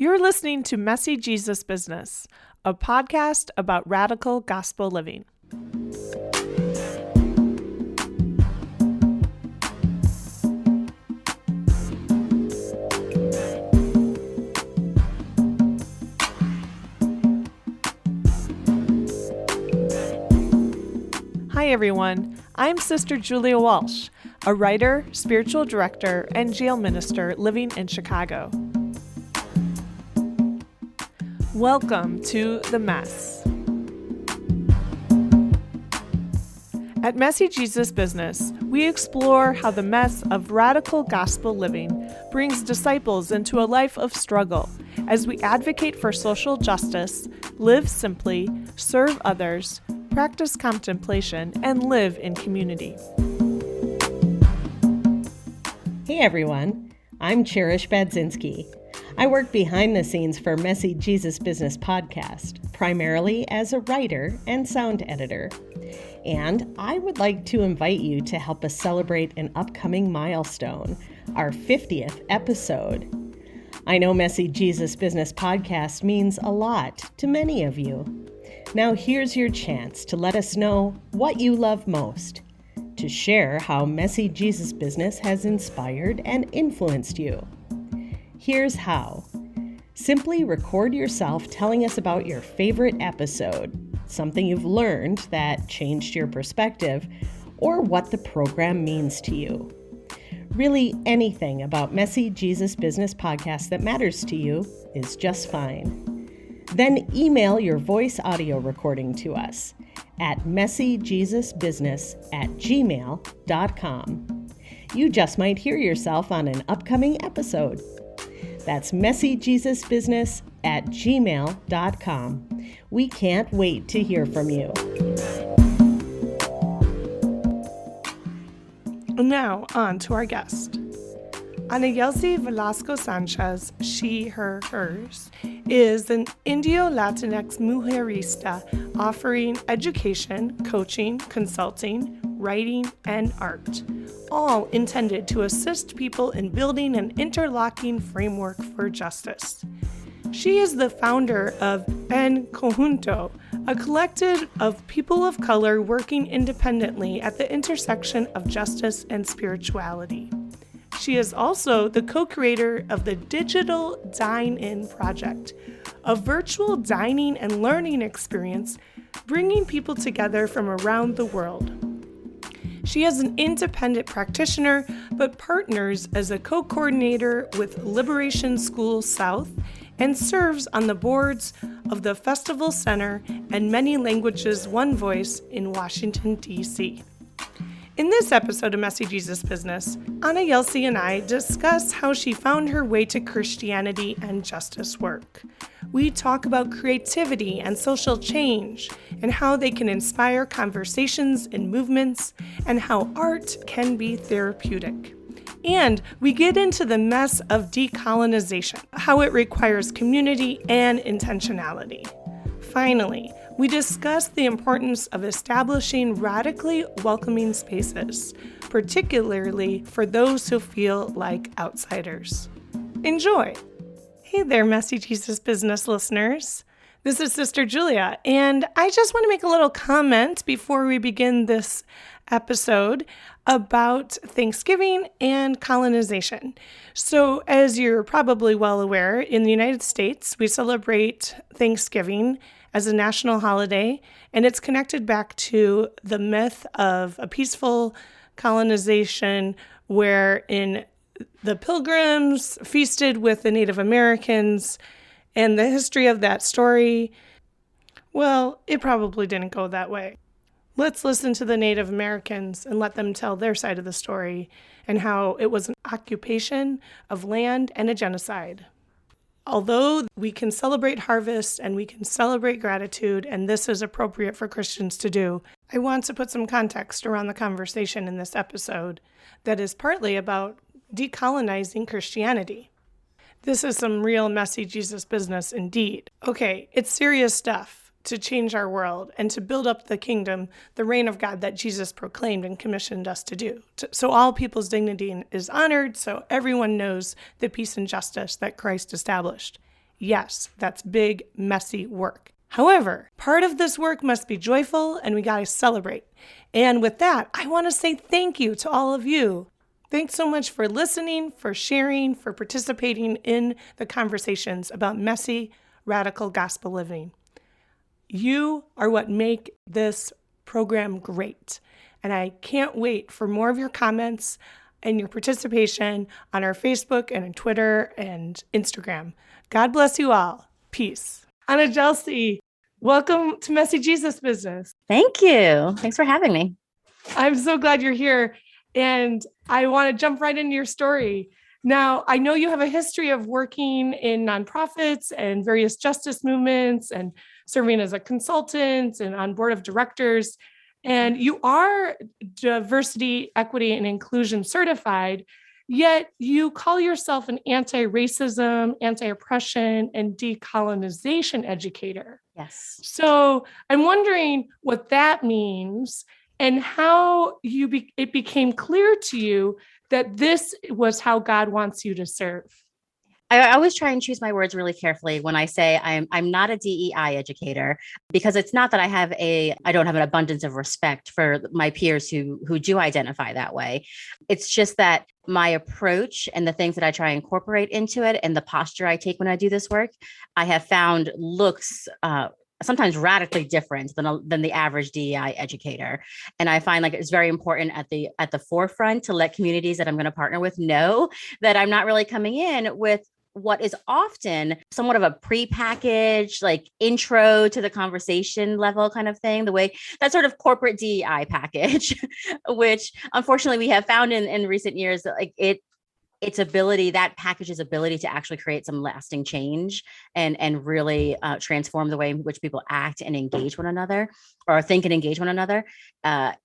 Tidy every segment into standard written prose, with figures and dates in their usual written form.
You're listening to Messy Jesus Business, a podcast about radical gospel living. Hi everyone, I'm Sister Julia Walsh, a writer, spiritual director, and jail minister living in Chicago. Welcome to The Mess. At Messy Jesus Business, we explore how the mess of radical gospel living brings disciples into a life of struggle as we advocate for social justice, live simply, serve others, practice contemplation, and live in community. Hey everyone, I'm Cherish Badzinski. I work behind the scenes for Messy Jesus Business podcast, primarily as a writer and sound editor. And I would like to invite you to help us celebrate an upcoming milestone, our 50th episode. I know Messy Jesus Business podcast means a lot to many of you. Now here's your chance to let us know what you love most, to share how Messy Jesus Business has inspired and influenced you. Here's how. Simply record yourself telling us about your favorite episode, something you've learned that changed your perspective, or what the program means to you. Really, anything about Messy Jesus Business podcast that matters to you is just fine. Then email your voice audio recording to us at messyjesusbusiness@gmail.com. You just might hear yourself on an upcoming episode. That's messyjesusbusiness@gmail.com. We can't wait to hear from you. Now, on to our guest. AnaYelsi Velasco-Sanchez, she, her, hers, is an Indio-Latinx mujerista offering education, coaching, consulting, writing, and art, all intended to assist people in building an interlocking framework for justice. She is the founder of En Conjunto, a collective of people of color working independently at the intersection of justice and spirituality. She is also the co-creator of the Digital Dine-In Project, a virtual dining and learning experience bringing people together from around the world. She is an independent practitioner, but partners as a co-coordinator with Liberation School South and serves on the boards of the Festival Center and Many Languages One Voice in Washington, D.C. In this episode of Messy Jesus Business, AnaYelsi and I discuss how she found her way to Christianity and justice work. We talk about creativity and social change, and how they can inspire conversations and movements, and how art can be therapeutic. And we get into the mess of decolonization, how it requires community and intentionality. Finally, we discuss the importance of establishing radically welcoming spaces, particularly for those who feel like outsiders. Enjoy! Hey there, Messy Jesus Business listeners. This is Sister Julia, and I just want to make a little comment before we begin this episode about Thanksgiving and colonization. So, as you're probably well aware, in the United States, we celebrate Thanksgiving as a national holiday, and it's connected back to the myth of a peaceful colonization wherein the Pilgrims feasted with the Native Americans, and the history of that story, well, it probably didn't go that way. Let's listen to the Native Americans and let them tell their side of the story and how it was an occupation of land and a genocide. Although we can celebrate harvest and we can celebrate gratitude, and this is appropriate for Christians to do, I want to put some context around the conversation in this episode that is partly about decolonizing Christianity. This is some real messy Jesus business indeed. Okay, it's serious stuff to change our world and to build up the kingdom, the reign of God that Jesus proclaimed and commissioned us to do. So all people's dignity is honored, so everyone knows the peace and justice that Christ established. Yes, that's big, messy work. However, part of this work must be joyful, and we gotta celebrate. And with that, I want to say thank you to all of you. Thanks so much for listening, for sharing, for participating in the conversations about messy, radical gospel living. You are what make this program great. And I can't wait for more of your comments and your participation on our Facebook and on Twitter and Instagram. God bless you all. Peace. AnaYelsi, welcome to Messy Jesus Business. Thank you. Thanks for having me. I'm so glad you're here. And I want to jump right into your story. Now, I know you have a history of working in nonprofits and various justice movements and serving as a consultant and on board of directors. And you are diversity, equity, and inclusion certified, yet you call yourself an anti-racism, anti-oppression, and decolonization educator. Yes. So I'm wondering what that means and how it became clear to you that this was how God wants you to serve. I always try and choose my words really carefully when I say I'm not a DEI educator, because it's not that I don't have an abundance of respect for my peers who do identify that way. It's just that my approach and the things that I try and incorporate into it and the posture I take when I do this work, I have found looks sometimes radically different than the average DEI educator. And I find like it's very important at the forefront to let communities that I'm going to partner with know that I'm not really coming in with what is often somewhat of a prepackaged, like intro to the conversation level kind of thing, the way that sort of corporate DEI package, which unfortunately we have found in recent years, that like that package's ability to actually create some lasting change and really transform the way in which people act and engage one another or think and engage one another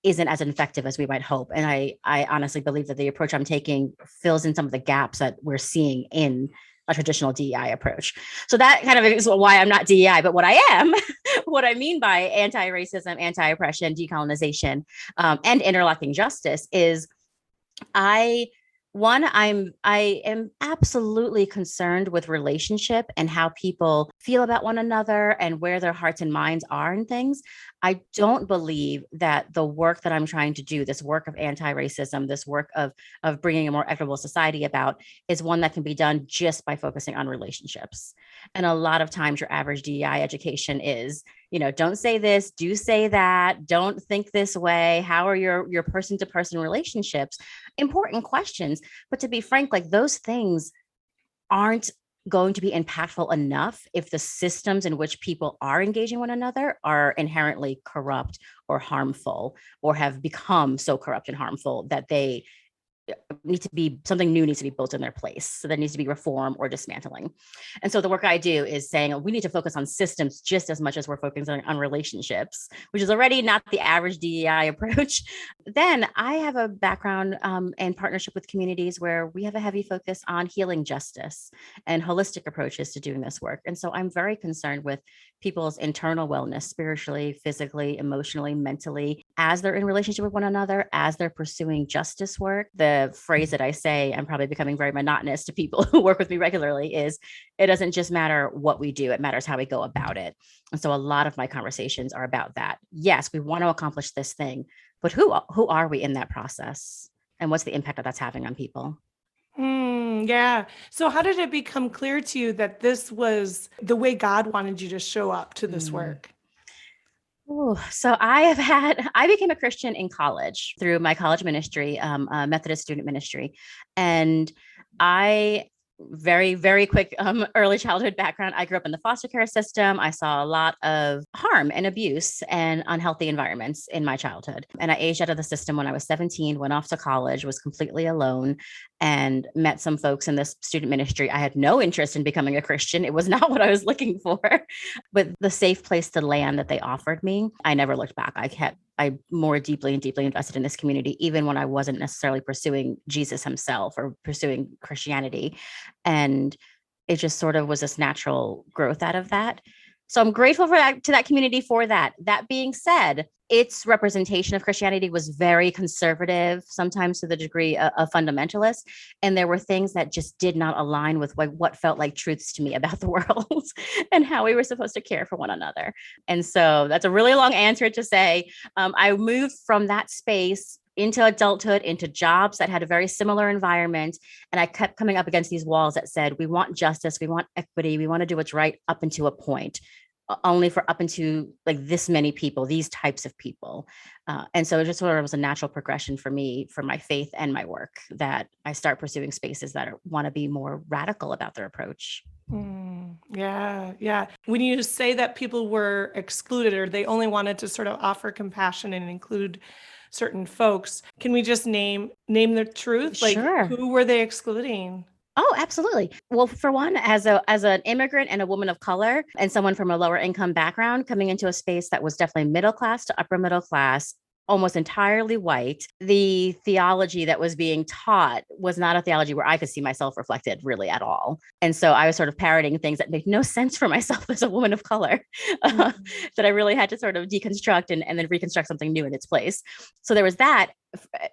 isn't as effective as we might hope. And I honestly believe that the approach I'm taking fills in some of the gaps that we're seeing in a traditional DEI approach. So that kind of is why I'm not DEI, but what I am, what I mean by anti-racism, anti-oppression, decolonization, and interlocking justice is I am absolutely concerned with relationship and how people feel about one another and where their hearts and minds are in things. I don't believe that the work that I'm trying to do, this work of anti-racism, this work of bringing a more equitable society about, is one that can be done just by focusing on relationships. And a lot of times your average DEI education is, don't say this, do say that, don't think this way. How are your person-to-person relationships? Important questions. But to be frank, like those things aren't going to be impactful enough if the systems in which people are engaging one another are inherently corrupt or harmful, or have become so corrupt and harmful that they something new needs to be built in their place. So there needs to be reform or dismantling. And so the work I do is saying we need to focus on systems just as much as we're focusing on relationships, which is already not the average DEI approach. Then I have a background and partnership with communities where we have a heavy focus on healing justice and holistic approaches to doing this work. And so I'm very concerned with people's internal wellness, spiritually, physically, emotionally, mentally, as they're in relationship with one another, as they're pursuing justice work. The phrase that I say, I'm probably becoming very monotonous to people who work with me regularly, is it doesn't just matter what we do, it matters how we go about it. And so a lot of my conversations are about that. Yes, we want to accomplish this thing, but who are we in that process? And what's the impact that that's having on people? Yeah. So how did it become clear to you that this was the way God wanted you to show up to this work? So I became a Christian in college through my college ministry, Methodist student ministry. And I very, very quick early childhood background. I grew up in the foster care system. I saw a lot of harm and abuse and unhealthy environments in my childhood. And I aged out of the system when I was 17, went off to college, was completely alone, and met some folks in this student ministry. I had no interest in becoming a Christian. It was not what I was looking for, but the safe place to land that they offered me, I never looked back. I more deeply and deeply invested in this community, even when I wasn't necessarily pursuing Jesus himself or pursuing Christianity. And it just sort of was this natural growth out of that. So I'm grateful to that community for that. That being said, its representation of Christianity was very conservative, sometimes to the degree of fundamentalist. And there were things that just did not align with what felt like truths to me about the world and how we were supposed to care for one another. And so that's a really long answer to say, I moved from that space into adulthood, into jobs that had a very similar environment. And I kept coming up against these walls that said, we want justice, we want equity, we want to do what's right up until a point, only for up into like this many people, these types of people. And so it just sort of was a natural progression for me, for my faith and my work, that I start pursuing spaces that want to be more radical about their approach. Yeah. When you say that people were excluded or they only wanted to sort of offer compassion and include certain folks, can we just name the truth? Like, Sure. who were they excluding? Oh, absolutely. Well, for one, as an immigrant and a woman of color and someone from a lower income background coming into a space that was definitely middle class to upper middle class, almost entirely white, the theology that was being taught was not a theology where I could see myself reflected really at all. And so I was sort of parroting things that made no sense for myself as a woman of color that I really had to sort of deconstruct and then reconstruct something new in its place. So there was that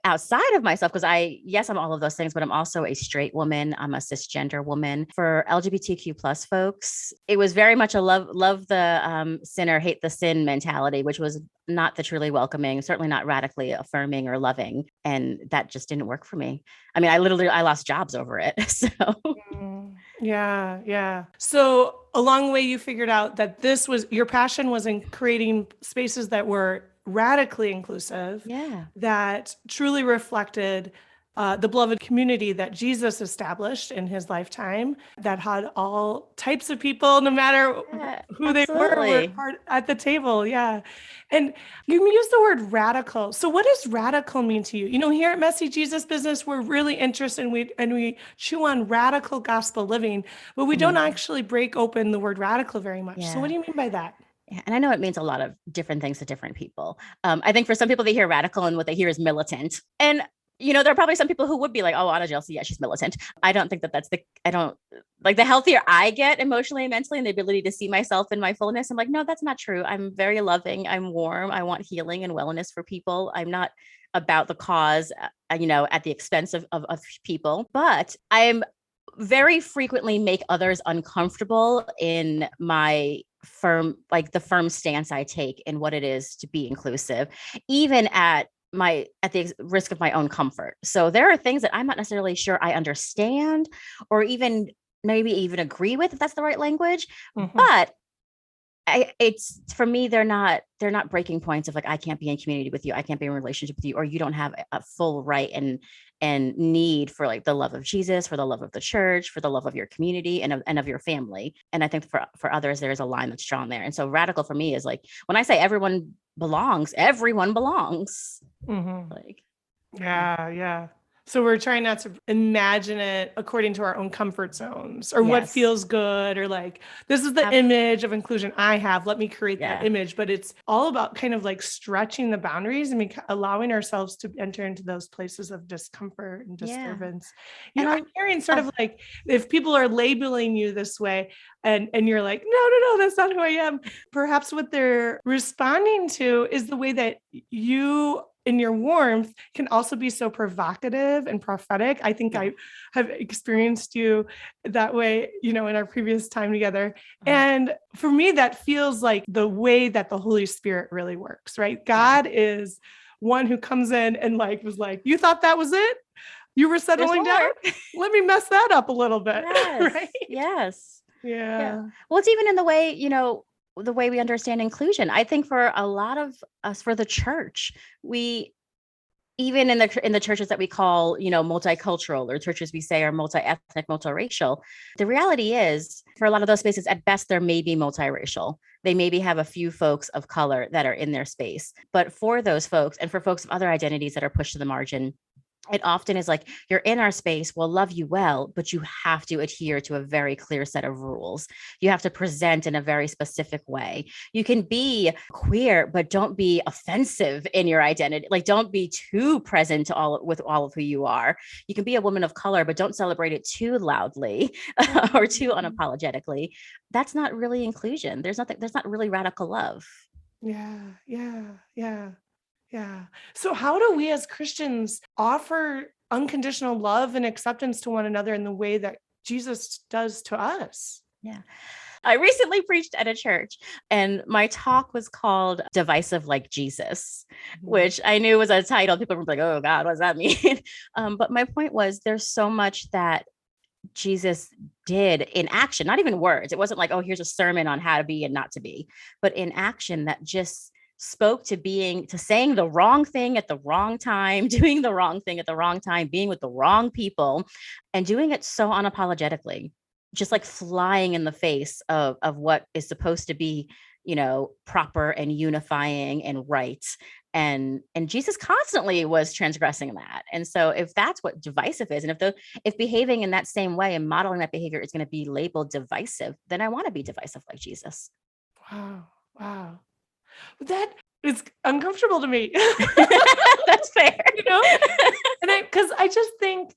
outside of myself, because I'm all of those things, but I'm also a straight woman. I'm a cisgender woman. For LGBTQ plus folks, it was very much a love the sinner, hate the sin mentality, which was not the truly welcoming, certainly not radically affirming or loving. And that just didn't work for me. I mean, I lost jobs over it. So yeah. So along the way, you figured out that your passion was in creating spaces that were radically inclusive, that truly reflected the beloved community that Jesus established in his lifetime, that had all types of people, no matter who they were part at the table. Yeah. And you use the word radical. So what does radical mean to you? You know, here at Messy Jesus Business, we're really interested and we chew on radical gospel living, but we don't actually break open the word radical very much. So what do you mean by that? And I know it means a lot of different things to different people. I think for some people, they hear radical and what they hear is militant. And, you know, there are probably some people who would be like, oh, AnaYelsi, yeah, she's militant. I don't think I don't like the healthier I get emotionally and mentally and the ability to see myself in my fullness. I'm like, no, that's not true. I'm very loving. I'm warm. I want healing and wellness for people. I'm not about the cause, at the expense of people, but I'm very frequently make others uncomfortable in my the firm stance I take in what it is to be inclusive, even at the risk of my own comfort. So there are things that I'm not necessarily sure I understand or even agree with, if that's the right language. But it's for me, they're not breaking points of like, I can't be in community with you. I can't be in a relationship with you, or you don't have a full right and need for like the love of Jesus, for the love of the church, for the love of your community and of your family. And I think for others, there's a line that's drawn there. And so radical for me is like, when I say everyone belongs. Like, yeah. So we're trying not to imagine it according to our own comfort zones or what feels good, or like, this is the image of inclusion I have. Let me create that image. But it's all about kind of like stretching the boundaries and allowing ourselves to enter into those places of discomfort and disturbance. And I'm hearing sort of like, if people are labeling you this way and you're like, no, that's not who I am. Perhaps what they're responding to is the way that you in your warmth can also be so provocative and prophetic. I think I have experienced you that way, in our previous time together. And for me, that feels like the way that the Holy Spirit really works, right? God is one who comes in and was like, you thought that was it? You were settling down? Let me mess that up a little bit. Right? Yes. Yeah. Well, it's even in the way, the way we understand inclusion. I think for a lot of us, for the church, we, even in the churches that we call, multicultural, or churches we say are multi-ethnic, multiracial, the reality is for a lot of those spaces, at best, there may be multiracial. They maybe have a few folks of color that are in their space. But for those folks and for folks of other identities that are pushed to the margin, It often is like, you're in our space, we'll love you well, but you have to adhere to a very clear set of rules. You have to present in a very specific way. You can be queer, but don't be offensive in your identity. Like, don't be too present with all of who you are. You can be a woman of color, but don't celebrate it too loudly or too unapologetically. That's not really inclusion. There's not really radical love. Yeah, yeah, yeah. Yeah. So how do we as Christians offer unconditional love and acceptance to one another in the way that Jesus does to us? Yeah. I recently preached at a church and my talk was called Divisive Like Jesus, which I knew was a title. People were like, oh God, what does that mean? But my point was, there's so much that Jesus did in action, not even words. It wasn't like, oh, here's a sermon on how to be and not to be, but in action that just spoke to saying the wrong thing at the wrong time, doing the wrong thing at the wrong time, being with the wrong people, and doing it so unapologetically, just like flying in the face of what is supposed to be, proper and unifying and right. And Jesus constantly was transgressing that. And so if that's what divisive is, and if behaving in that same way and modeling that behavior is going to be labeled divisive, then I want to be divisive like Jesus. Wow. Wow. That is uncomfortable to me. That's fair. And because I just think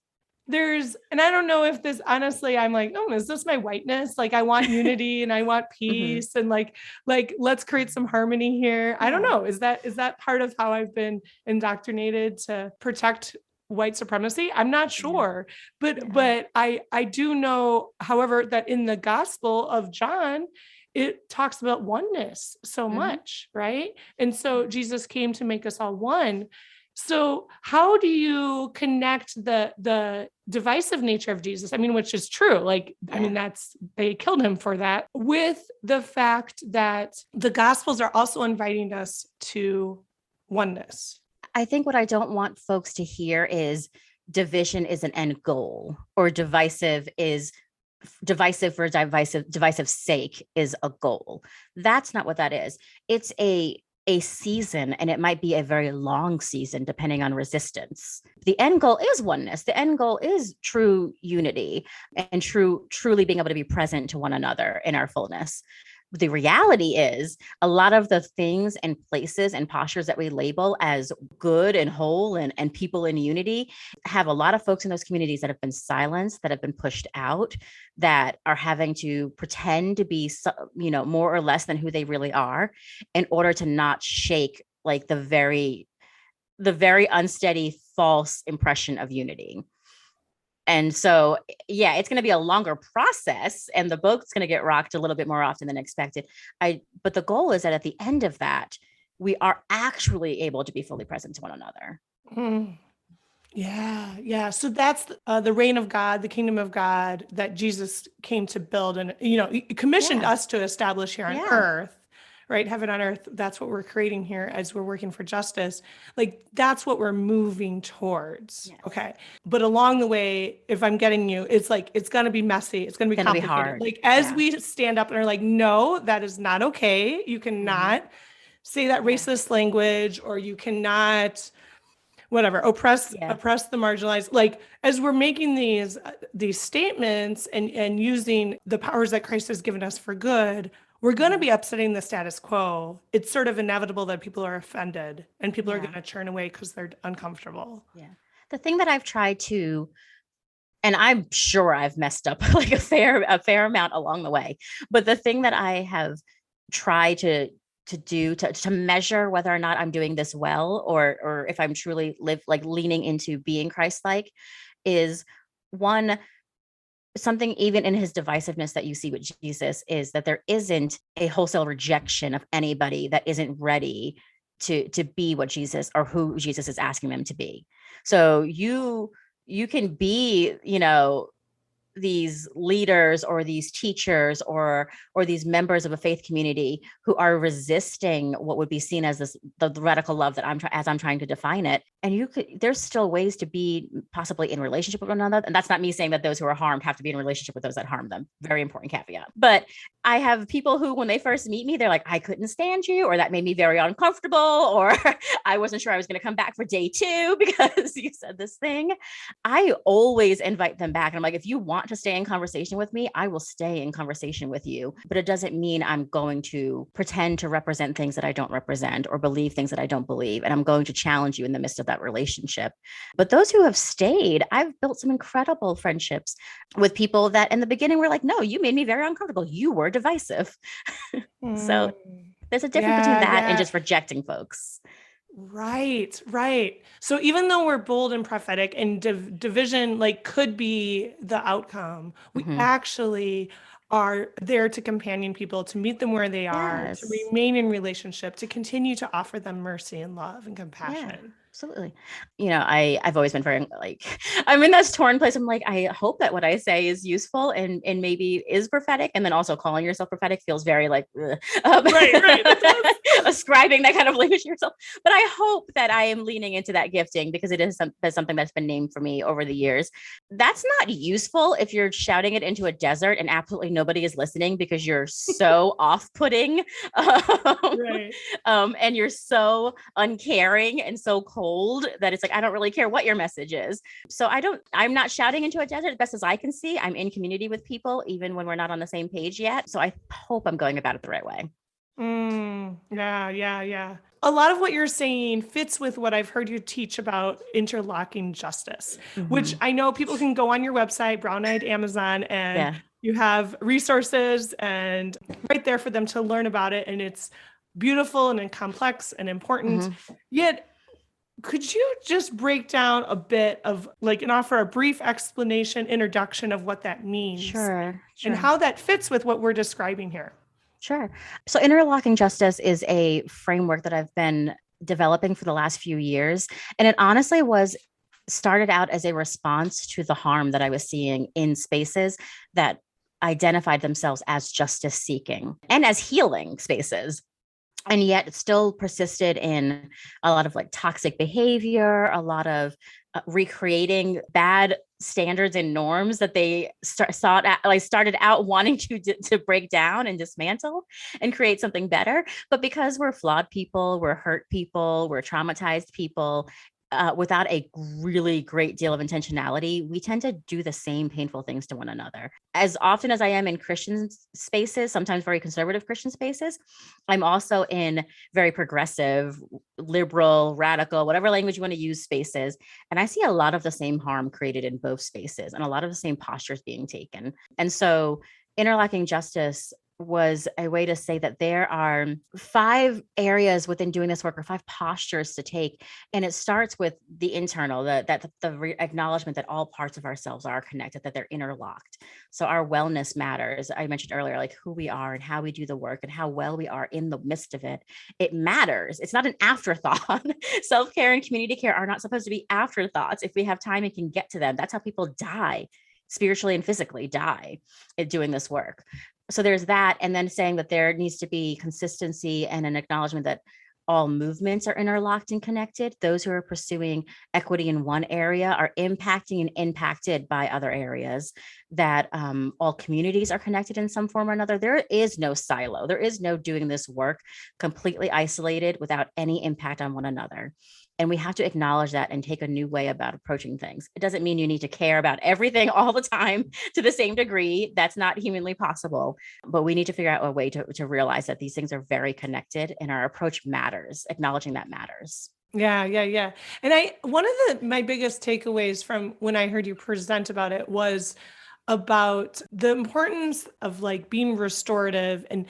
and I don't know if this, honestly, I'm like, oh, is this my whiteness? Like, I want unity and I want peace and like, let's create some harmony here. Yeah. I don't know. Is that part of how I've been indoctrinated to protect white supremacy? I'm not sure, but I do know, however, that in the Gospel of John, it talks about oneness so much, right? And so Jesus came to make us all one. So how do you connect the divisive nature of Jesus? I mean, which is true. Like, I mean, they killed him for that, with the fact that the Gospels are also inviting us to oneness. I think what I don't want folks to hear is division is an end goal, or divisive for divisive sake is a goal. That's not what that is. It's a season, and it might be a very long season depending on resistance. The end goal is oneness. The end goal is true unity and truly being able to be present to one another in our fullness. The reality is, a lot of the things and places and postures that we label as good and whole and people in unity have a lot of folks in those communities that have been silenced, that have been pushed out, that are having to pretend to be, more or less than who they really are, in order to not shake like the very unsteady, false impression of unity. And so, it's going to be a longer process, and the boat's going to get rocked a little bit more often than expected. But the goal is that at the end of that, we are actually able to be fully present to one another. Yeah. Yeah. So that's the reign of God, the kingdom of God that Jesus came to build, and, he commissioned us to establish here on earth. Right? Heaven on earth. That's what we're creating here as we're working for justice. Like, that's what we're moving towards. Yes. Okay. But along the way, if I'm getting you, it's like, it's going to be messy. It's going to be complicated. Hard. Like, as we stand up and are like, no, that is not okay. You cannot say that racist language, or you cannot, whatever, oppress the marginalized. Like, as we're making these statements and using the powers that Christ has given us for good, we're going to be upsetting the status quo. It's sort of inevitable that people are offended and people are going to turn away because they're uncomfortable. Yeah. The thing that I've tried to, and I'm sure I've messed up like a fair amount along the way, but the thing that I have tried to do to measure whether or not I'm doing this well, or if I'm truly leaning into being Christ-like, is one, something even in his divisiveness that you see with Jesus, is that there isn't a wholesale rejection of anybody that isn't ready to be what Jesus, or who Jesus is asking them to be. So you can be, these leaders or these teachers or these members of a faith community who are resisting what would be seen as the radical love that I'm trying to define it. And there's still ways to be possibly in relationship with one another. And that's not me saying that those who are harmed have to be in relationship with those that harm them. Very important caveat. But I have people who, when they first meet me, they're like, I couldn't stand you, or that made me very uncomfortable, or I wasn't sure I was going to come back for day 2 because you said this thing. I always invite them back. And I'm like, if you want to stay in conversation with me, I will stay in conversation with you. But it doesn't mean I'm going to pretend to represent things that I don't represent or believe things that I don't believe. And I'm going to challenge you in the midst of that relationship. But those who have stayed, I've built some incredible friendships with people that in the beginning were like, no, you made me very uncomfortable. You were divisive. So there's a difference between that and just rejecting folks. Right. So even though we're bold and prophetic and division like could be the outcome, we actually are there to companion people, to meet them where they are, to remain in relationship, to continue to offer them mercy and love and compassion. Yeah. Absolutely. I've always been very like, I'm in that torn place. I'm like, I hope that what I say is useful and maybe is prophetic. And then also calling yourself prophetic feels very like, right. ascribing that kind of language to yourself. But I hope that I am leaning into that gifting because it is something that's been named for me over the years. That's not useful if you're shouting it into a desert and absolutely nobody is listening because you're so off-putting and you're so uncaring and so cold that it's like, I don't really care what your message is. So I'm not shouting into a desert as best as I can see. I'm in community with people, even when we're not on the same page yet. So I hope I'm going about it the right way. Yeah. A lot of what you're saying fits with what I've heard you teach about interlocking justice, which I know people can go on your website, Brown Eyed Amazon, and you have resources and right there for them to learn about it. And it's beautiful and complex and important. Yet, could you just break down a bit of like and offer a brief explanation, introduction of what that means? Sure. And how that fits with what we're describing here? Sure. So interlocking justice is a framework that I've been developing for the last few years. And it honestly started out as a response to the harm that I was seeing in spaces that identified themselves as justice seeking and as healing spaces. And yet it still persisted in a lot of like toxic behavior, a lot of recreating bad standards and norms that they started out wanting to break down and dismantle and create something better. But because we're flawed people, we're hurt people, we're traumatized people, without a really great deal of intentionality, we tend to do the same painful things to one another. As often as I am in Christian spaces, sometimes very conservative Christian spaces, I'm also in very progressive, liberal, radical, whatever language you want to use spaces. And I see a lot of the same harm created in both spaces and a lot of the same postures being taken. And so interlocking justice was a way to say that there are 5 areas within doing this work, or 5 postures to take. And it starts with the internal, the acknowledgement that all parts of ourselves are connected, that they're interlocked. So our wellness matters. I mentioned earlier, like who we are and how we do the work and how well we are in the midst of it. It matters. It's not an afterthought. Self-care and community care are not supposed to be afterthoughts. If we have time and can get to them, that's how people die, spiritually and physically die at doing this work. So there's that. And then saying that there needs to be consistency and an acknowledgement that all movements are interlocked and connected. Those who are pursuing equity in one area are impacting and impacted by other areas, that all communities are connected in some form or another. There is no silo. There is no doing this work completely isolated without any impact on one another. And we have to acknowledge that and take a new way about approaching things. It doesn't mean you need to care about everything all the time to the same degree. That's not humanly possible. But we need to figure out a way to realize that these things are very connected and our approach matters. Acknowledging that matters. Yeah. And one of my biggest takeaways from when I heard you present about it was about the importance of like being restorative and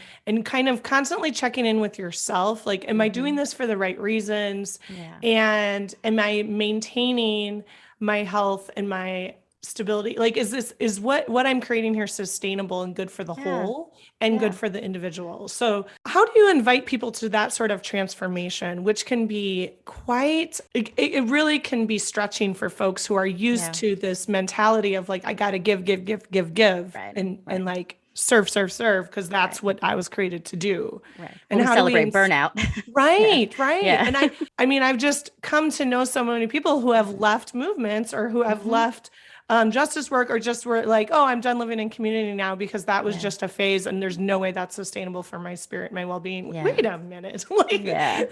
kind of constantly checking in with yourself. Like, am I doing this for the right reasons? Yeah. And am I maintaining my health and my stability? Like, is what I'm creating here sustainable and good for the whole and good for the individual? So how do you invite people to that sort of transformation, which can be it really can be stretching for folks who are used to this mentality of like, I got to give, Right. and like serve, because that's what I was created to do. Right. And how celebrate burnout. Right. Yeah. And I've just come to know so many people who have left movements or who have left justice work, or just were like, oh, I'm done living in community now because that was just a phase and there's no way that's sustainable for my spirit, my well-being. Yeah. Wait a minute. Like, Yeah.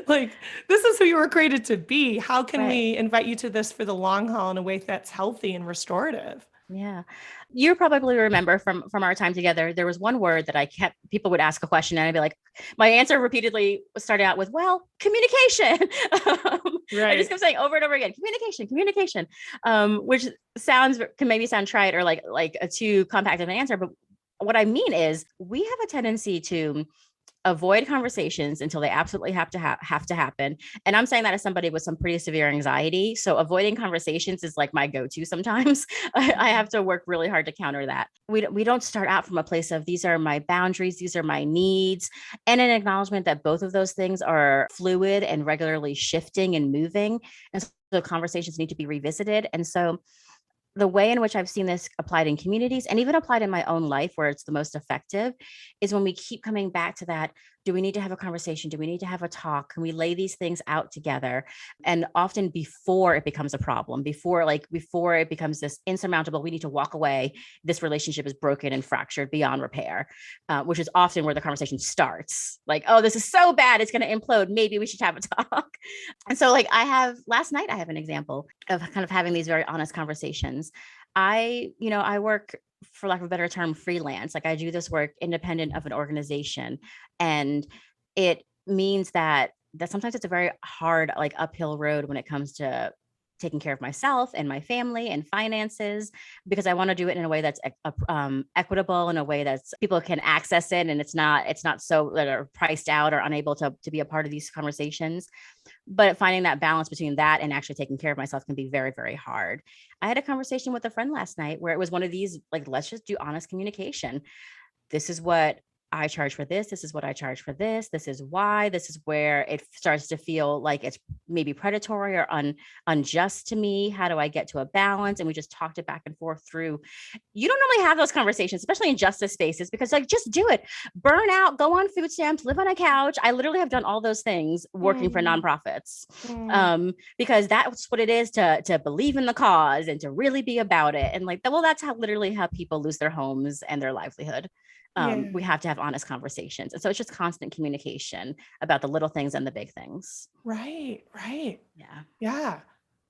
like, this is who you were created to be. How can Right. we invite you to this for the long haul in a way that's healthy and restorative? Yeah. You probably remember from our time together, there was one word that I kept, people would ask a question and I'd be like, my answer repeatedly started out with, well, communication. I just kept saying over and over again, communication, which can maybe sound trite or like a too compact of an answer. But what I mean is we have a tendency to avoid conversations until they absolutely have to happen. And I'm saying that as somebody with some pretty severe anxiety. So avoiding conversations is like my go-to sometimes. I have to work really hard to counter that. We don't start out from a place of these are my boundaries, these are my needs, and an acknowledgement that both of those things are fluid and regularly shifting and moving. And so conversations need to be revisited. And so the way in which I've seen this applied in communities and even applied in my own life where it's the most effective is when we keep coming back to that. Do we need to have a conversation? Do we need to have a talk? Can we lay these things out together? And often before it becomes a problem, before it becomes this insurmountable, we need to walk away. This relationship is broken and fractured beyond repair, which is often where the conversation starts. Like, oh, this is so bad, it's going to implode. Maybe we should have a talk. And so like last night, I have an example of kind of having these very honest conversations. I work, for lack of a better term, freelance. Like I do this work independent of an organization. And it means that sometimes it's a very hard, like uphill road when it comes to taking care of myself and my family and finances, because I want to do it in a way that's equitable, in a way that's people can access it. And it's not so that are priced out or unable to be a part of these conversations. But finding that balance between that and actually taking care of myself can be very, very hard. I had a conversation with a friend last night where it was one of these, like, let's just do honest communication. This is what I charge for this. This is what I charge for this. This is why. This is where it starts to feel like it's maybe predatory or unjust to me. How do I get to a balance? And we just talked it back and forth through. You don't normally have those conversations, especially in justice spaces, because like, just do it. Burn out, go on food stamps, live on a couch. I literally have done all those things working for nonprofits, because that's what it is to believe in the cause and to really be about it. And like, well, that's literally how people lose their homes and their livelihood. We have to have honest conversations. And so it's just constant communication about the little things and the big things. Right. Yeah. Yeah.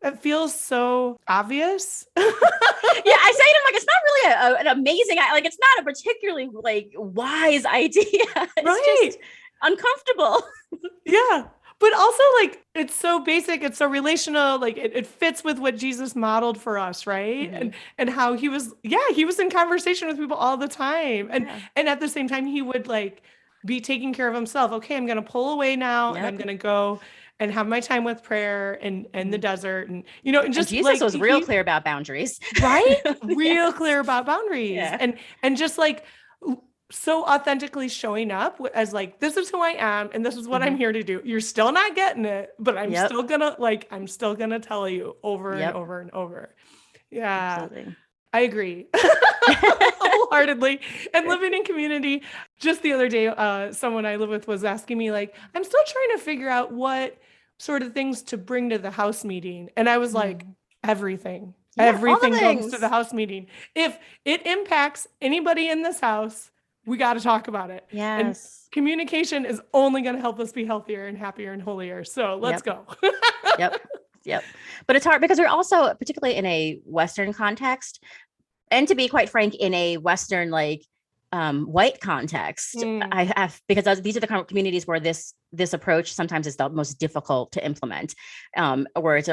It feels so obvious. Yeah, I say it, I'm like, it's not really an amazing, like, it's not a particularly like wise idea. It's just uncomfortable. Yeah. But also, like, it's so basic, it's so relational, like it fits with what Jesus modeled for us, right? Mm-hmm. And how he was in conversation with people all the time. And at the same time, he would like be taking care of himself. Okay, I'm gonna pull away now and I'm gonna go and have my time with prayer and the desert. And and just Jesus like was real clear about boundaries. Right? Real clear about boundaries. Yeah. And just like so authentically showing up as like, this is who I am and this is what I'm here to do. You're still not getting it, but I'm still gonna tell you over and over and over. Yeah. Absolutely. I agree. Wholeheartedly. And living in community, just the other day, someone I live with was asking me like, I'm still trying to figure out what sort of things to bring to the house meeting. And I was like, everything. Everything goes to the house meeting. If it impacts anybody in this house, we got to talk about it. Yes. And communication is only going to help us be healthier and happier and holier. So let's go. Yep. But it's hard because we're also, particularly in a Western context, and to be quite frank, in a Western, like, white context, I have, because these are the communities where this approach sometimes is the most difficult to implement, where it's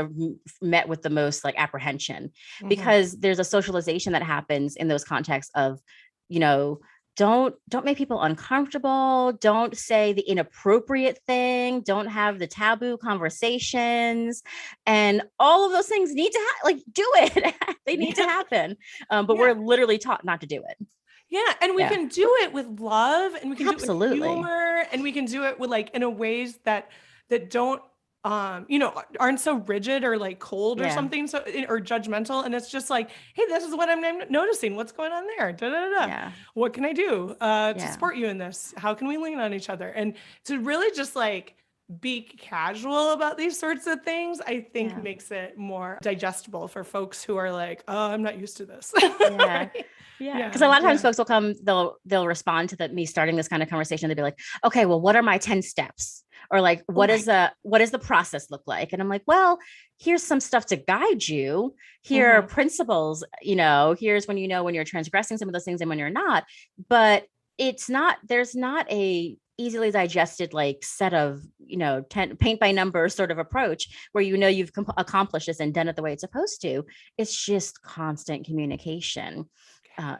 met with the most like apprehension, because there's a socialization that happens in those contexts of, don't make people uncomfortable. Don't say the inappropriate thing. Don't have the taboo conversations, and all of those things need to do it. They need to happen. But we're literally taught not to do it. Yeah. And we can do it with love, and we can do it with humor, and we can do it with like in a ways that don't, aren't so rigid or like cold or something, so or judgmental. And it's just like, hey, this is what I'm noticing. What's going on there? What can I do to support you in this? How can we lean on each other? And to really just like be casual about these sorts of things, I think Yeah. makes it more digestible for folks who are like, oh, I'm not used to this. Yeah. Yeah. Because a lot of times folks will come, they'll respond to me starting this kind of conversation. They'll be like, okay, well, what are my 10 steps? Or like, what does the process look like? And I'm like, well, here's some stuff to guide you. Here are principles, here's when when you're transgressing some of those things and when you're not. But there's not a easily digested like set of 10 paint by numbers sort of approach where you've accomplished this and done it the way it's supposed to. It's just constant communication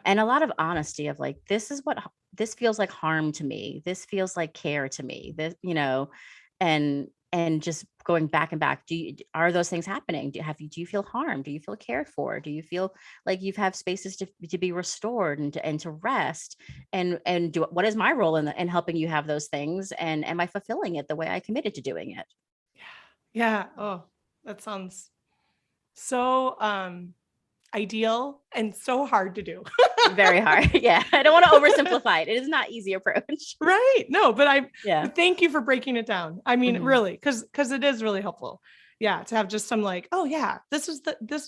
and a lot of honesty of like, this feels like harm to me, this feels like care to me, this and just going back and back. Are those things happening? Do you feel harmed? Do you feel cared for? Do you feel like you've have spaces to be restored and to rest? And what is my role in helping you have those things? And am I fulfilling it the way I committed to doing it? Yeah. Oh, that sounds so ideal and so hard to do. Very hard. Yeah. I don't want to oversimplify it. It is not easy approach. Right. No, but thank you for breaking it down. I mean, really, because it is really helpful. Yeah. To have just some like, oh yeah, this is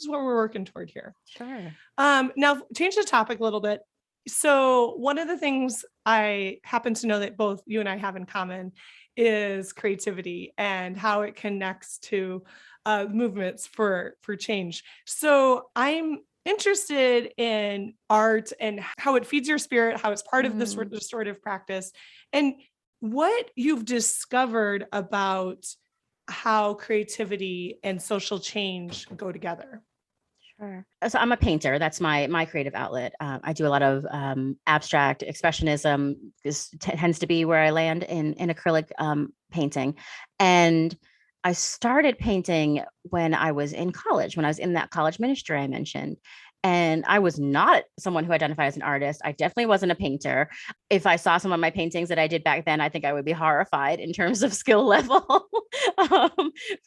what we're working toward here. Sure. Now change the topic a little bit. So one of the things I happen to know that both you and I have in common is creativity and how it connects to movements for change. So I'm interested in art and how it feeds your spirit, how it's part of this restorative practice, and what you've discovered about how creativity and social change go together. Sure. So I'm a painter. That's my creative outlet. I do a lot of abstract expressionism. This tends to be where I land in acrylic painting. And I started painting when I was in college, when I was in that college ministry I mentioned. And I was not someone who identified as an artist. I definitely wasn't a painter. If I saw some of my paintings that I did back then, I think I would be horrified in terms of skill level.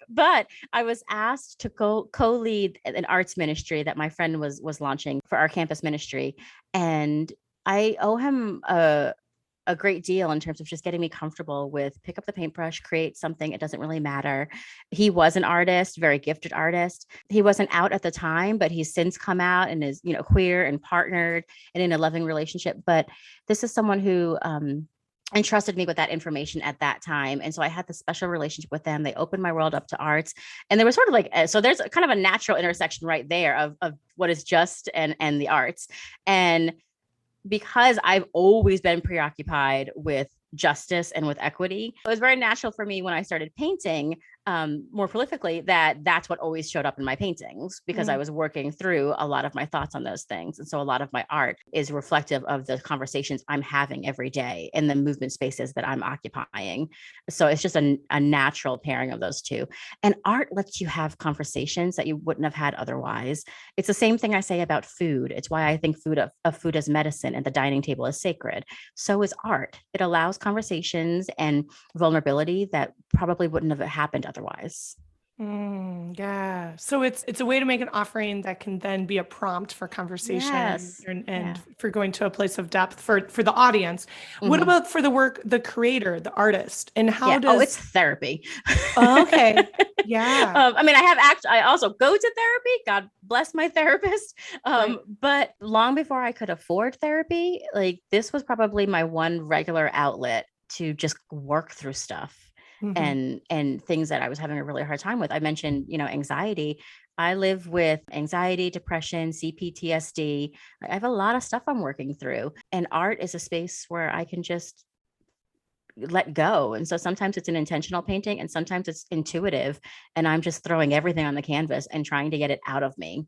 But I was asked to co-lead an arts ministry that my friend was launching for our campus ministry. And I owe him a great deal in terms of just getting me comfortable with pick up the paintbrush, create something. It doesn't really matter. He was an artist, very gifted artist. He wasn't out at the time, but he's since come out and is, queer and partnered and in a loving relationship. But this is someone who entrusted me with that information at that time. And so I had this special relationship with them. They opened my world up to arts. And there was sort of like, so there's kind of a natural intersection right there of what is just and the arts. And because I've always been preoccupied with justice and with equity, it was very natural for me when I started painting more prolifically that's what always showed up in my paintings because I was working through a lot of my thoughts on those things. And so a lot of my art is reflective of the conversations I'm having every day in the movement spaces that I'm occupying. So it's just a natural pairing of those two. And art lets you have conversations that you wouldn't have had otherwise. It's the same thing I say about food. It's why I think of food as medicine and the dining table is sacred. So is art. It allows conversations and vulnerability that probably wouldn't have happened otherwise. Yeah. So it's a way to make an offering that can then be a prompt for conversation and for going to a place of depth for the audience. What about for the creator, the artist, and how does it's therapy. Okay. Yeah. I mean, I also go to therapy. God bless my therapist. But long before I could afford therapy, like this was probably my one regular outlet to just work through stuff. And things that I was having a really hard time with. I mentioned, anxiety. I live with anxiety, depression, CPTSD. I have a lot of stuff I'm working through. And art is a space where I can just let go. And so sometimes it's an intentional painting and sometimes it's intuitive. And I'm just throwing everything on the canvas and trying to get it out of me.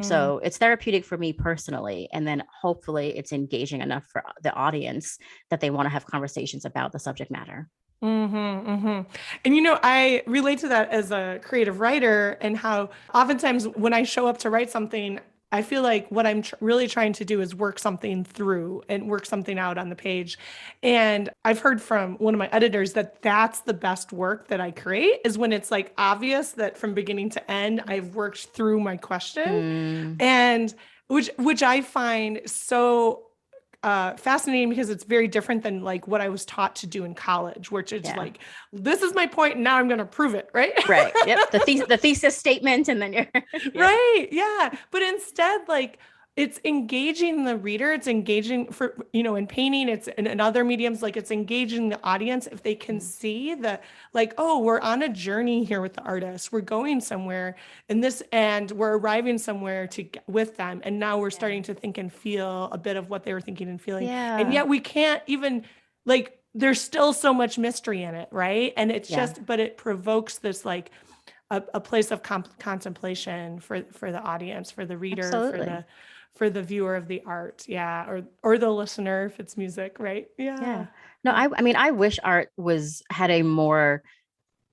So it's therapeutic for me personally. And then hopefully it's engaging enough for the audience that they want to have conversations about the subject matter. And, I relate to that as a creative writer and how oftentimes when I show up to write something, I feel like what I'm really trying to do is work something through and work something out on the page. And I've heard from one of my editors that that's the best work that I create is when it's like obvious that from beginning to end, I've worked through my question and which I find so fascinating because it's very different than like what I was taught to do in college, which is Yeah. like, this is my point and now I'm going to prove it. Right. Right. Yep. The thesis statement, and then you're yeah. Right. Yeah. But instead, like, it's engaging the reader. It's engaging for, in painting, it's in other mediums, like it's engaging the audience if they can see that, like, oh, we're on a journey here with the artist. We're going somewhere and we're arriving somewhere with them. And now we're starting to think and feel a bit of what they were thinking and feeling. Yeah. And yet we can't even, like, there's still so much mystery in it. Right. And it's but it provokes this, like, a place of contemplation for the audience, for the reader, Absolutely. for the viewer of the art. Yeah. Or the listener, if it's music. Right. Yeah. Yeah. No, I mean, I wish art had a more,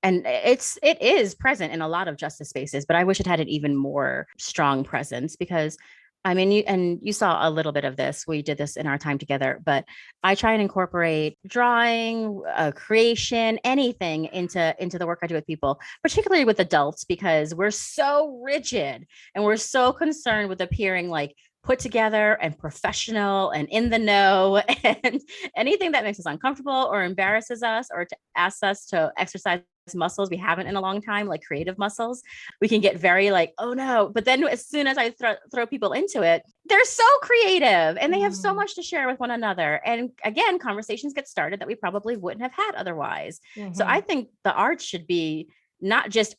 and it is present in a lot of justice spaces, but I wish it had an even more strong presence because I mean, you saw a little bit of this. We did this in our time together, but I try and incorporate drawing, creation, anything into the work I do with people, particularly with adults, because we're so rigid and we're so concerned with appearing like put together and professional and in the know, and anything that makes us uncomfortable or embarrasses us or to ask us to exercise muscles we haven't in a long time, like creative muscles, we can get very like, oh no. But then as soon as I throw people into it, they're so creative and they have so much to share with one another. And again, conversations get started that we probably wouldn't have had otherwise. So I think the arts should be not just,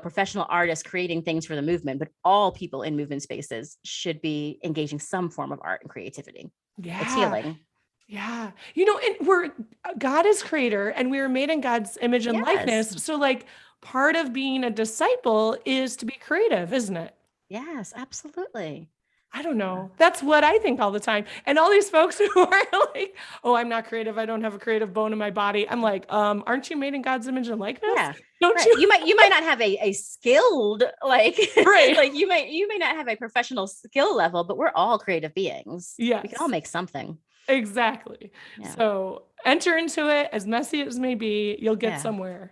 professional artists creating things for the movement, but all people in movement spaces should be engaging some form of art and creativity. Yeah. It's healing. Yeah. And God is creator and we were made in God's image and likeness. So like part of being a disciple is to be creative, isn't it? Yes, absolutely. I don't know. That's what I think all the time. And all these folks who are like, oh, I'm not creative. I don't have a creative bone in my body. I'm like, aren't you made in God's image and likeness? Yeah. Don't right. you? You might not have a skilled, like, right. like you may not have a professional skill level, but we're all creative beings. Yes. We can all make something. Exactly. Yeah. So enter into it, as messy as may be, you'll get somewhere.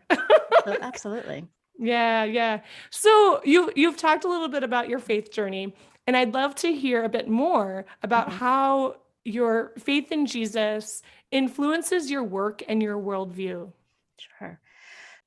Absolutely. Yeah. Yeah. So you've talked a little bit about your faith journey, and I'd love to hear a bit more about how your faith in Jesus influences your work and your worldview. Sure.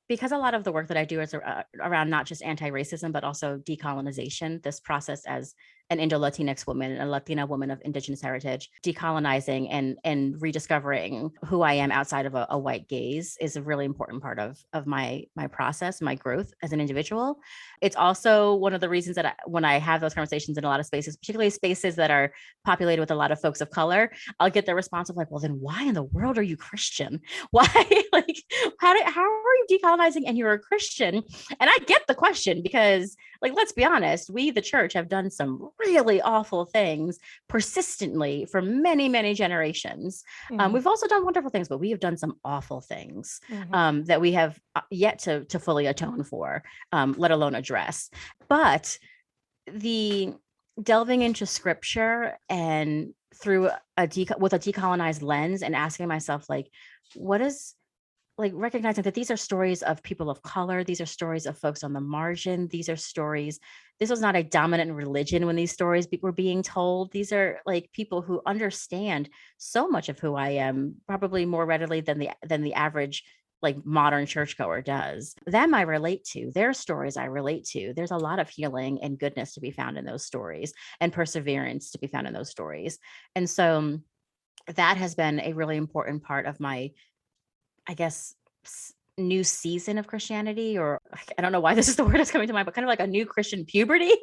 Because a lot of the work that I do is around not just anti-racism, but also decolonization, this process as an Indo-Latinx woman, a Latina woman of Indigenous heritage, decolonizing and rediscovering who I am outside of a white gaze is a really important part of my process, my growth as an individual. It's also one of the reasons that when I have those conversations in a lot of spaces, particularly spaces that are populated with a lot of folks of color, I'll get the response of like, well, then why in the world are you Christian? Why, like, how are you decolonizing and you're a Christian? And I get the question because, like, let's be honest, we, the church, have done some really awful things persistently for many, many generations. We've also done wonderful things, but we have done some awful things that we have yet to fully atone for, let alone address. But the delving into scripture and through with a decolonized lens and asking myself, like, what is, like, recognizing that these are stories of people of color. These are stories of folks on the margin. These are stories. This was not a dominant religion when these stories were being told. These are like people who understand so much of who I am, probably more readily than the average like modern churchgoer does. Them I relate to. Their stories I relate to. There's a lot of healing and goodness to be found in those stories, and perseverance to be found in those stories. And so that has been a really important part of my, I guess, new season of Christianity, or I don't know why this is the word that's coming to mind, but kind of like a new Christian puberty.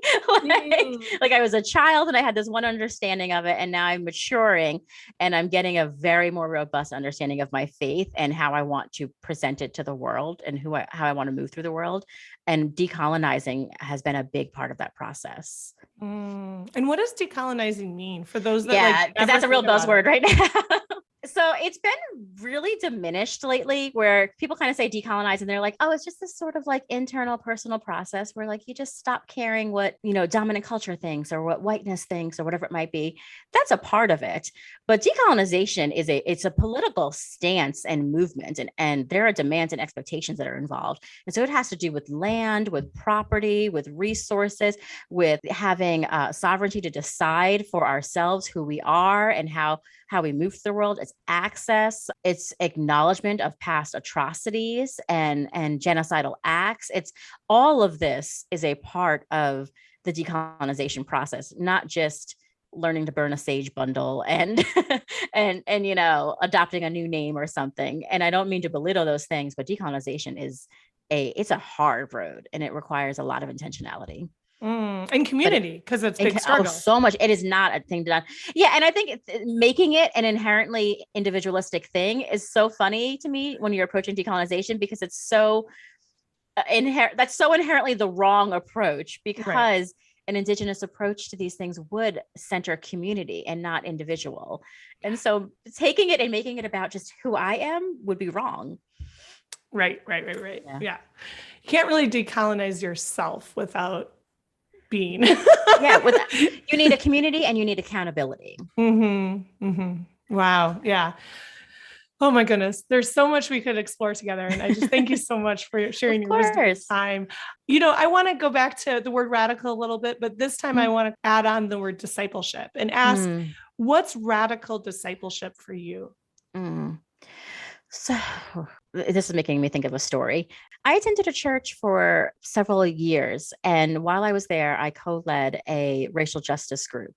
like I was a child and I had this one understanding of it, and now I'm maturing and I'm getting a very more robust understanding of my faith and how I want to present it to the world and how I want to move through the world. And decolonizing has been a big part of that process. And what does decolonizing mean for those that? Yeah, because that's a real buzzword right now. So it's been really diminished lately where people kind of say decolonize and they're like, oh, it's just this sort of like internal personal process where like you just stop caring what, dominant culture thinks or what whiteness thinks or whatever it might be. That's a part of it. But decolonization it's a political stance and movement, and there are demands and expectations that are involved. And so it has to do with land, with property, with resources, with having sovereignty to decide for ourselves who we are and how we move through the world. It's access, it's acknowledgement of past atrocities and genocidal acts. It's all of this is a part of the decolonization process, not just learning to burn a sage bundle and and adopting a new name or something. And I don't mean to belittle those things, but decolonization it's a hard road and it requires a lot of intentionality. And community, because it's big struggle. So much. It is not a thing done. Yeah. And I think making it an inherently individualistic thing is so funny to me when you're approaching decolonization, because it's so that's so inherently the wrong approach, because an indigenous approach to these things would center community and not individual. And so taking it and making it about just who I am would be wrong. Right. Yeah. You can't really decolonize yourself without being. You need a community and you need accountability. Wow. Yeah. Oh my goodness. There's so much we could explore together. And I just thank you so much for sharing your wisdom and time. I want to go back to the word radical a little bit, but this time I want to add on the word discipleship and ask, what's radical discipleship for you? So this is making me think of a story. I attended a church for several years. And while I was there, I co-led a racial justice group.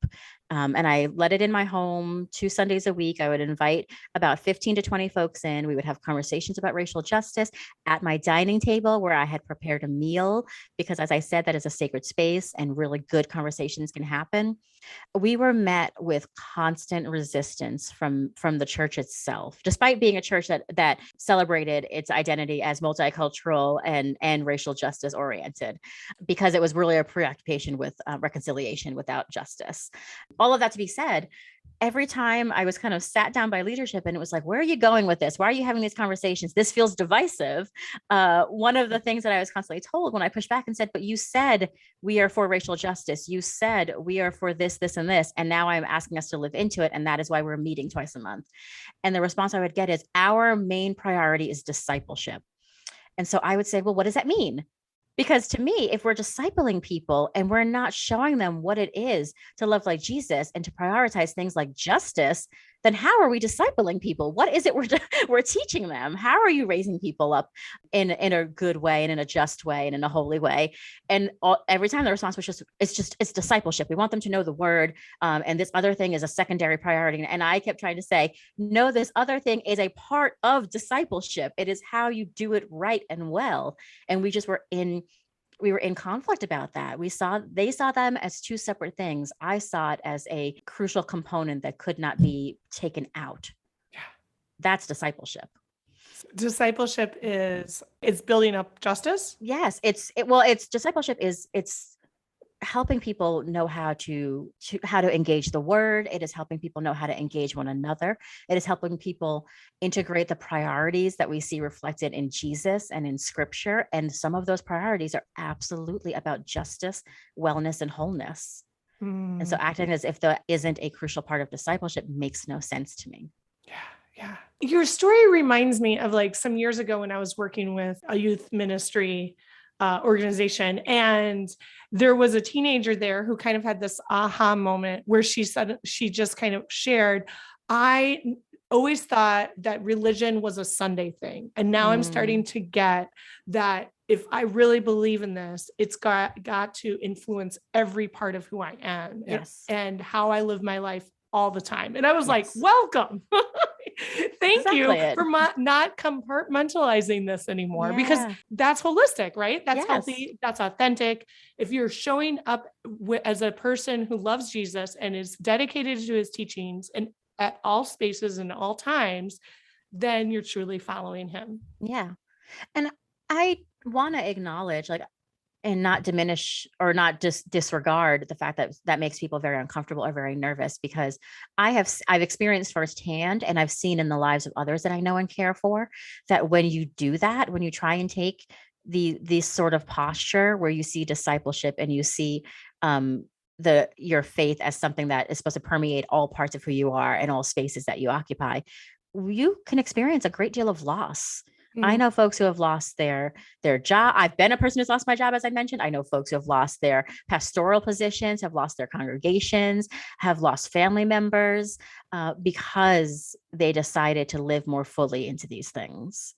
And I led it in my home 2 Sundays a week. I would invite about 15 to 20 folks in. We would have conversations about racial justice at my dining table where I had prepared a meal, because as I said, that is a sacred space and really good conversations can happen. We were met with constant resistance from the church itself, despite being a church that celebrated its identity as multicultural and racial justice oriented, because it was really a preoccupation with reconciliation without justice. All of that to be said, every time I was kind of sat down by leadership and it was like, where are you going with this? Why are you having these conversations? This feels divisive. One of the things that I was constantly told when I pushed back and said, but you said we are for racial justice. You said we are for this, this, and this. And now I'm asking us to live into it. And that is why we're meeting twice a month. And the response I would get is, our main priority is discipleship. And so I would say, well, what does that mean? Because to me, if we're discipling people and we're not showing them what it is to love like Jesus and to prioritize things like justice, then how are we discipling people? What is it we're teaching them? How are you raising people up in a good way and in a just way and in a holy way? And every time the response was it's discipleship. We want them to know the word. And this other thing is a secondary priority. And I kept trying to say, no, this other thing is a part of discipleship. It is how you do it right and well. And we were in conflict about that. They saw them as two separate things. I saw it as a crucial component that could not be taken out. Yeah. That's discipleship. Discipleship is building up justice. Yes. It's discipleship is helping people know how to engage the word. It is helping people know how to engage one another. It is helping people integrate the priorities that we see reflected in Jesus and in scripture. And some of those priorities are absolutely about justice, wellness, and wholeness. And so acting as if that isn't a crucial part of discipleship makes no sense to me. Yeah. Your story reminds me of like some years ago when I was working with a youth ministry organization. And there was a teenager there who kind of had this aha moment where she just kind of shared, I always thought that religion was a Sunday thing. And now I'm starting to get that if I really believe in this, it's got to influence every part of who I am. Yes. And how I live my life all the time. And I was like, welcome. Thank you for not compartmentalizing this anymore, because that's holistic, right? That's healthy. That's authentic. If you're showing up as a person who loves Jesus and is dedicated to his teachings and at all spaces and all times, then you're truly following him. Yeah. And I want to acknowledge, like, and not diminish or not just disregard the fact that that makes people very uncomfortable or very nervous, because I've experienced firsthand, and I've seen in the lives of others that I know and care for, that when you do that, when you try and take the sort of posture where you see discipleship and you see your faith as something that is supposed to permeate all parts of who you are and all spaces that you occupy, you can experience a great deal of loss. I know folks who have lost their job. I've been a person who's lost my job, as I mentioned. I know folks who have lost their pastoral positions, have lost their congregations, have lost family members because they decided to live more fully into these things.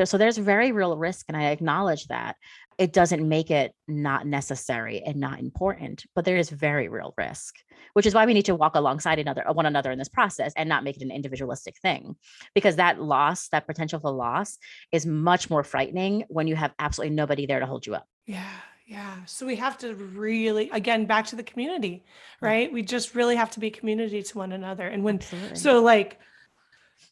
So there's very real risk, and I acknowledge that. It doesn't make it not necessary and not important, but there is very real risk, which is why we need to walk alongside one another in this process and not make it an individualistic thing, because that loss, that potential for loss, is much more frightening when you have absolutely nobody there to hold you up. Yeah. Yeah. So we have to really, again, back to the community, right? We just really have to be community to one another. And so like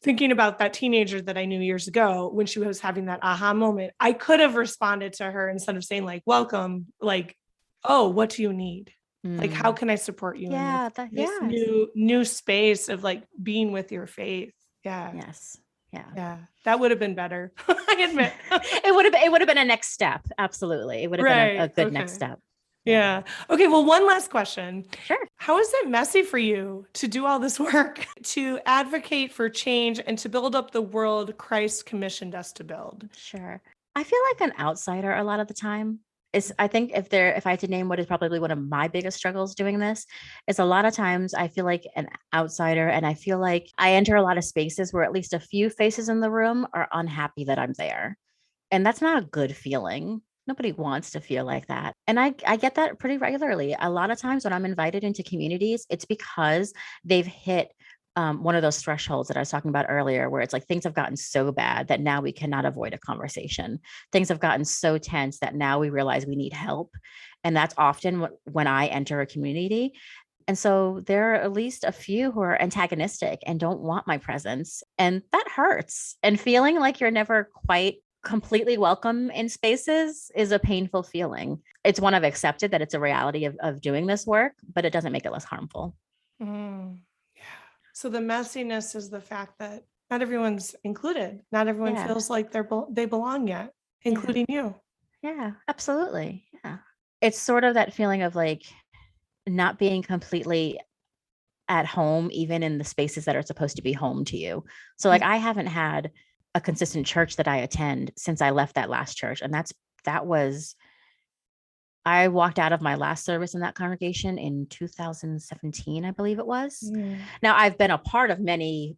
thinking about that teenager that I knew years ago, when she was having that aha moment, I could have responded to her instead of saying like, welcome, like, oh, what do you need? Like, how can I support you in this new space of like being with your faith? Yeah. Yes. Yeah. That would have been better. I admit. It would have been a next step. Absolutely. It would have been a good next step. Yeah. Okay. Well, one last question. Sure. How is it messy for you to do all this work, to advocate for change and to build up the world Christ commissioned us to build? Sure. I feel like an outsider a lot of the time. I think if I had to name what is probably one of my biggest struggles doing this, is a lot of times I feel like an outsider, and I feel like I enter a lot of spaces where at least a few faces in the room are unhappy that I'm there. And that's not a good feeling. Nobody wants to feel like that. And I get that pretty regularly. A lot of times when I'm invited into communities, it's because they've hit one of those thresholds that I was talking about earlier, where it's like things have gotten so bad that now we cannot avoid a conversation. Things have gotten so tense that now we realize we need help. And that's often when I enter a community. And so there are at least a few who are antagonistic and don't want my presence. And that hurts. And feeling like you're never quite completely welcome in spaces is a painful feeling. It's one I've accepted, that it's a reality of doing this work, but it doesn't make it less harmful. Yeah. So the messiness is the fact that not everyone's included. Not everyone feels like they belong yet, including you. Yeah, absolutely. Yeah. It's sort of that feeling of like not being completely at home, even in the spaces that are supposed to be home to you. So like I haven't had a consistent church that I attend since I left that last church. And I walked out of my last service in that congregation in 2017, I believe it was. Now I've been a part of many,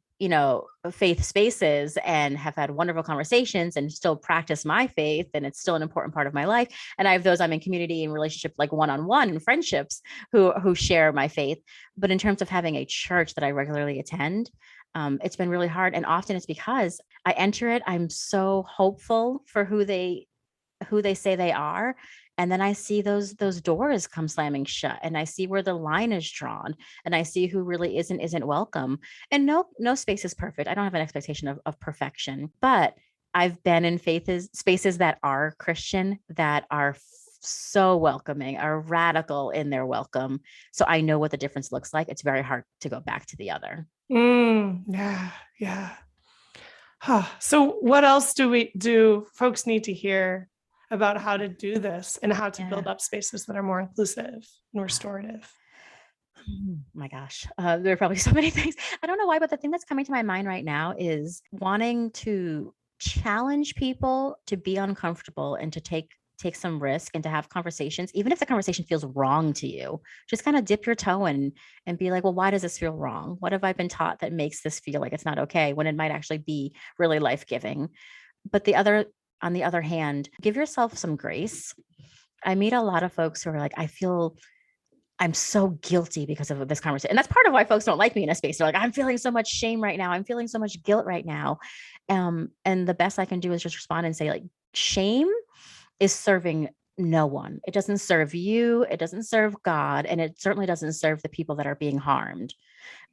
faith spaces and have had wonderful conversations and still practice my faith. And it's still an important part of my life. And I have those I'm in community and relationship, like one-on-one friendships who share my faith. But in terms of having a church that I regularly attend, it's been really hard. And often it's because I enter it, I'm so hopeful for who they say they are. And then I see those doors come slamming shut, and I see where the line is drawn, and I see who really isn't welcome. And no space is perfect. I don't have an expectation of perfection, but I've been in spaces that are Christian, that are so welcoming, are radical in their welcome. So I know what the difference looks like. It's very hard to go back to the other. Yeah. So what else do folks need to hear about how to do this and how to build up spaces that are more inclusive and restorative? My gosh, there are probably so many things. I don't know why, but the thing that's coming to my mind right now is wanting to challenge people to be uncomfortable and to take some risk and to have conversations, even if the conversation feels wrong to you. Just kind of dip your toe in and be like, well, why does this feel wrong? What have I been taught that makes this feel like it's not okay, when it might actually be really life-giving? But on the other hand, give yourself some grace. I meet a lot of folks who are like, I feel I'm so guilty because of this conversation. And that's part of why folks don't like me in a space. They're like, I'm feeling so much shame right now. I'm feeling so much guilt right now. And the best I can do is just respond and say, like, shame is serving no one. It doesn't serve you. It doesn't serve God. And it certainly doesn't serve the people that are being harmed.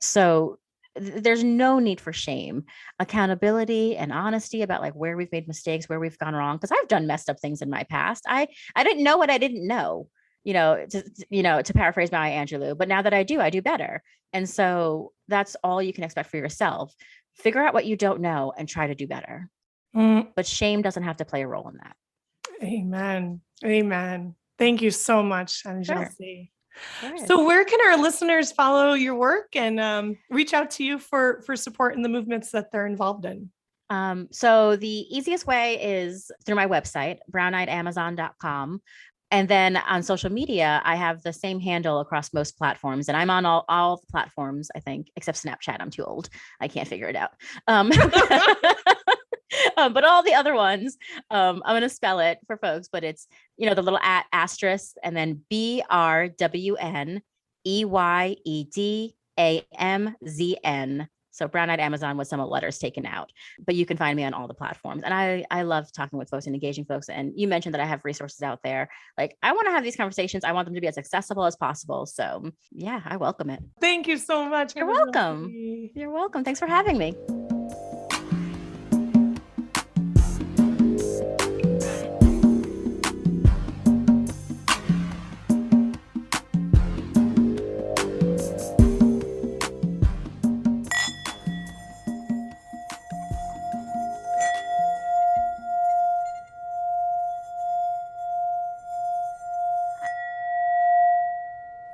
So there's no need for shame, accountability and honesty about like where we've made mistakes, where we've gone wrong. Cause I've done messed up things in my past. I didn't know what I didn't know, to paraphrase Maya Angelou, but now that I do better. And so that's all you can expect for yourself. Figure out what you don't know and try to do better. But shame doesn't have to play a role in that. Amen. Amen. Thank you so much, AnaYelsi. Sure. So where can our listeners follow your work and reach out to you for support in the movements that they're involved in? So the easiest way is through my website, browneyedamazon.com. And then on social media, I have the same handle across most platforms. And I'm on all the platforms, I think, except Snapchat. I'm too old. I can't figure it out. But all the other ones, I'm going to spell it for folks, but it's, the little asterisk and then BRWNEYEDAMZN. So Brown Eyed Amazon with some letters taken out, but you can find me on all the platforms. And I love talking with folks and engaging folks. And you mentioned that I have resources out there. Like I want to have these conversations. I want them to be as accessible as possible. So yeah, I welcome it. Thank you so much. You're welcome. You're welcome. Thanks for having me.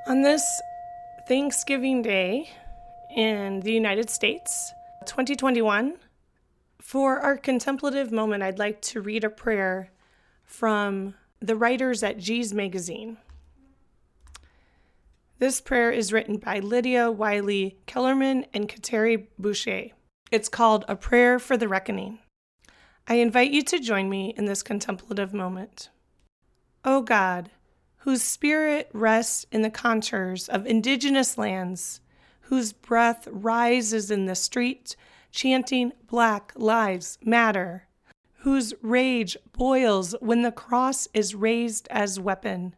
On this Thanksgiving Day in the United States, 2021, for our contemplative moment, I'd like to read a prayer from the writers at G's Magazine. This prayer is written by Lydia Wiley Kellerman and Kateri Boucher. It's called A Prayer for the Reckoning. I invite you to join me in this contemplative moment. O God, whose spirit rests in the contours of indigenous lands, whose breath rises in the street, chanting Black Lives Matter, whose rage boils when the cross is raised as weapon,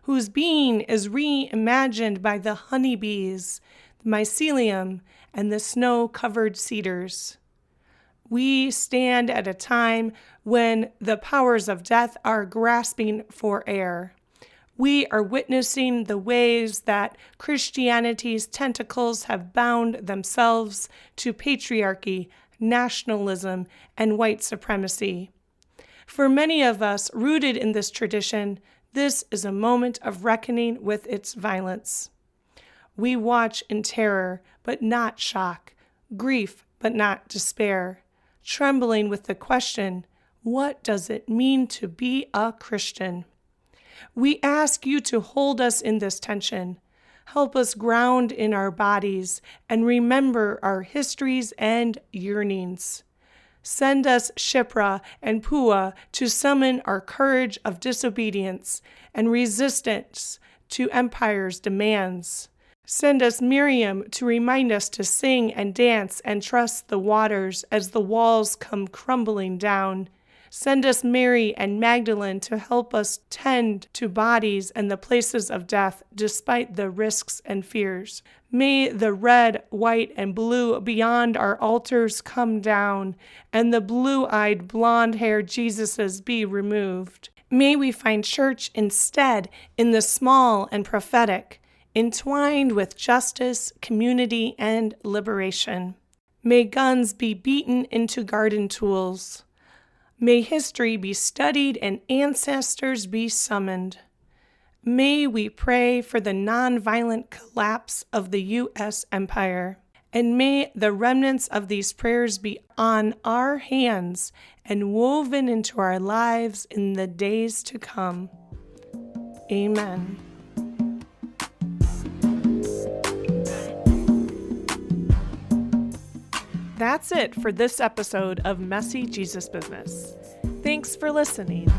whose being is reimagined by the honeybees, the mycelium, and the snow-covered cedars. We stand at a time when the powers of death are grasping for air. We are witnessing the ways that Christianity's tentacles have bound themselves to patriarchy, nationalism, and white supremacy. For many of us rooted in this tradition, this is a moment of reckoning with its violence. We watch in terror, but not shock, grief, but not despair, trembling with the question, what does it mean to be a Christian? We ask you to hold us in this tension. Help us ground in our bodies and remember our histories and yearnings. Send us Shipra and Pua to summon our courage of disobedience and resistance to empire's demands. Send us Miriam to remind us to sing and dance and trust the waters as the walls come crumbling down. Send us Mary and Magdalene to help us tend to bodies and the places of death despite the risks and fears. May the red, white, and blue beyond our altars come down, and the blue-eyed, blonde-haired Jesuses be removed. May we find church instead in the small and prophetic, entwined with justice, community, and liberation. May guns be beaten into garden tools. May history be studied and ancestors be summoned. May we pray for the nonviolent collapse of the U.S. empire. And may the remnants of these prayers be on our hands and woven into our lives in the days to come. Amen. That's it for this episode of Messy Jesus Business. Thanks for listening.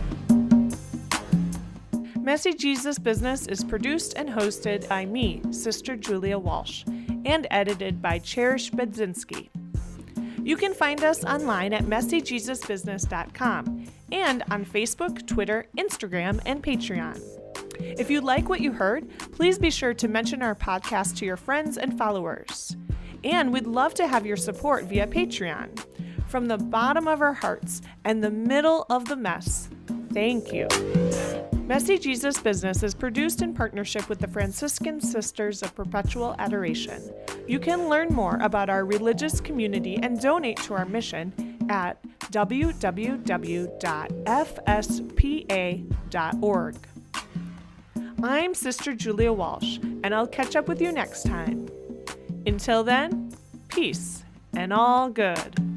Messy Jesus Business is produced and hosted by me, Sister Julia Walsh, and edited by Cherish Bedzinski. You can find us online at messyjesusbusiness.com and on Facebook, Twitter, Instagram, and Patreon. If you like what you heard, please be sure to mention our podcast to your friends and followers. And we'd love to have your support via Patreon. From the bottom of our hearts and the middle of the mess, thank you. Messy Jesus Business is produced in partnership with the Franciscan Sisters of Perpetual Adoration. You can learn more about our religious community and donate to our mission at www.fspa.org. I'm Sister Julia Walsh, and I'll catch up with you next time. Until then, peace and all good.